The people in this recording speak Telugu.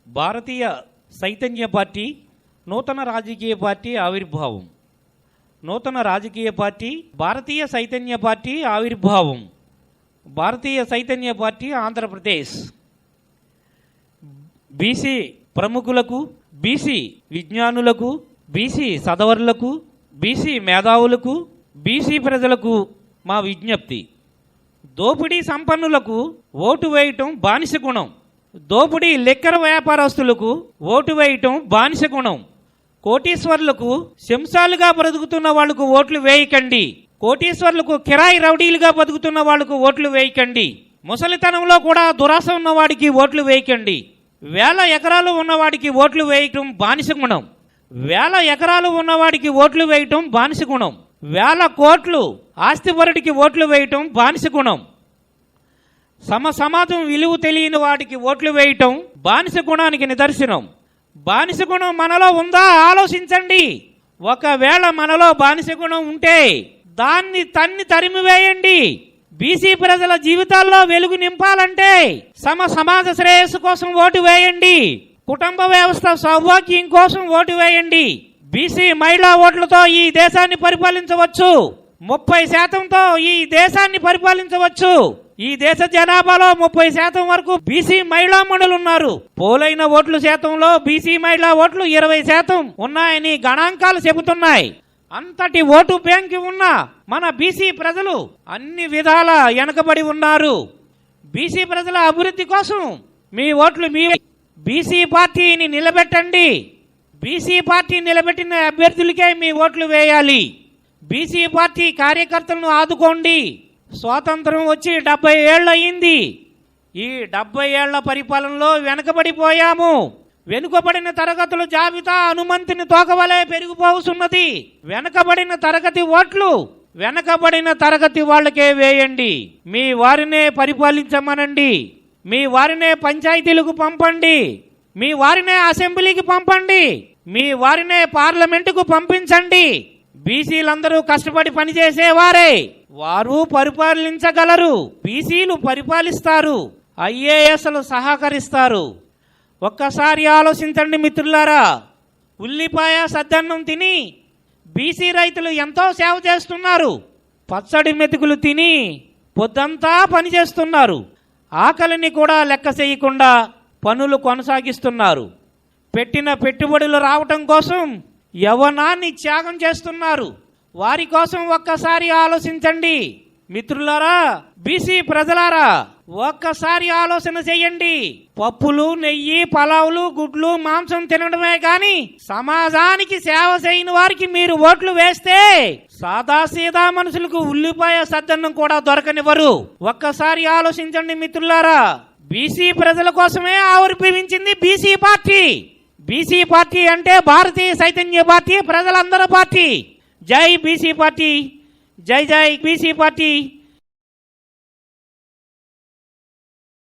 భారతీయ చైతన్య పార్టీ నూతన రాజకీయ పార్టీ ఆవిర్భావం. నూతన రాజకీయ పార్టీ భారతీయ చైతన్య పార్టీ ఆవిర్భావం. భారతీయ చైతన్య పార్టీ ఆంధ్రప్రదేశ్. బీసీ ప్రముఖులకు, బీసీ విజ్ఞానులకు, బీసీ సదవరులకు, బీసీ మేధావులకు, బీసీ ప్రజలకు మా విజ్ఞప్తి: దోపిడీ సంపన్నులకు ఓటు వేయటం బానిస గుణం. దోపిడీ లిక్కర్ వ్యాపారస్తులకు ఓటు వేయటం బానిస గుణం. కోటీశ్వర్లకు శంసాలుగా బ్రతుకుతున్న వాళ్లకు ఓట్లు వేయకండి. కోటీశ్వర్లకు కిరాయి రౌడీలుగా బతుకుతున్న వాళ్లకు ఓట్లు వేయకండి. ముసలితనంలో కూడా దురాశ ఉన్నవాడికి ఓట్లు వేయకండి. వేల ఎకరాలు ఉన్నవాడికి ఓట్లు వేయటం బానిస గుణం. వేల ఎకరాలు ఉన్నవాడికి ఓట్లు వేయటం బానిస గుణం. వేల కోట్లు ఆస్తిపరుడికి ఓట్లు వేయటం బానిస గుణం. సమాజం విలువ తెలియని వాడికి ఓట్లు వేయటం బానిస గుణానికి నిదర్శనం. బానిస గుణం మనలో ఉందా ఆలోచించండి. ఒకవేళ మనలో బానిస గుణం ఉంటే దాన్ని తరిమివేయండి. బీసీ ప్రజల జీవితాల్లో వెలుగు నింపాలంటే సమాజ శ్రేయస్సు కోసం ఓటు వేయండి. కుటుంబ వ్యవస్థ సౌభాగ్యం కోసం ఓటు వేయండి. బీసీ మహిళా ఓట్లతో ఈ దేశాన్ని పరిపాలించవచ్చు. 30% ఈ దేశాన్ని పరిపాలించవచ్చు. ఈ దేశ జనాభాలో 30% వరకు బీసీ మహిళామణులు ఉన్నారు. పోలైన ఓట్ల శాతంలో బీసీ మహిళా ఓట్లు 20% ఉన్నాయని గణాంకాలు చెబుతున్నాయి. అంతటి ఓటు బ్యాంకు ఉన్న మన బీసీ ప్రజలు అన్ని విధాల వెనకబడి ఉన్నారు. బీసీ ప్రజల అభివృద్ధి కోసం మీ ఓట్లు మీ బీసీ పార్టీని నిలబెట్టండి. బీసీ పార్టీ నిలబెట్టిన అభ్యర్థులకే మీ ఓట్లు వేయాలి. బీసీ పార్టీ కార్యకర్తలను ఆదుకోండి. స్వాతంత్రం వచ్చి 70 ఏళ్ళు అయింది. ఈ 70 ఏళ్ల పరిపాలనలో వెనుకబడిపోయాము. వెనుకబడిన తరగతుల జాబితా హనుమంతుని తోకవలే పెరిగిపోతున్నది. వెనకబడిన తరగతి ఓట్లు వెనకబడిన తరగతి వాళ్ళకే వేయండి. మీ వారినే పరిపాలించమనండి. మీ వారినే పంచాయతీలకు పంపండి. మీ వారినే అసెంబ్లీకి పంపండి. మీ వారినే పార్లమెంటుకు పంపించండి. బీసీలందరూ కష్టపడి పనిచేసేవారే. వారు పరిపాలించగలరు. బీసీలు పరిపాలిస్తారు. ఐఏఎస్లు సహకరిస్తారు. ఒక్కసారి ఆలోచించండి మిత్రులారా. ఉల్లిపాయ సద్దన్నం తిని బీసీ రైతులు ఎంతో సేవ చేస్తున్నారు. పచ్చడి మెతుకులు తిని పొద్దంతా పనిచేస్తున్నారు. ఆకలిని కూడా లెక్క చేయకుండా పనులు కొనసాగిస్తున్నారు. పెట్టిన పెట్టుబడులు రావటం కోసం యవ్వనాన్ని త్యాగం చేస్తున్నారు. వారి కోసం ఒక్కసారి ఆలోచించండి మిత్రులారా. బీసీ ప్రజలారా, ఒక్కసారి ఆలోచన చెయ్యండి. పప్పులు, నెయ్యి, పలావులు, గుడ్లు, మాంసం తినడమే కానీ సమాజానికి సేవ చేయని వారికి మీరు ఓట్లు వేస్తే సాదాసీదా మనుషులకు ఉల్లిపాయ సద్దన్నం కూడా దొరకనివ్వరు. ఒక్కసారి ఆలోచించండి మిత్రులారా. బీసీ ప్రజల కోసమే ఆవిర్భవించింది బీసీ పార్టీ. బీసీ పార్టీ అంటే భారతీయ చైతన్య పార్టీ, ప్రజలందరి పార్టీ. జై బీసీ పార్టీ, జై జై బీసీ పార్టీ.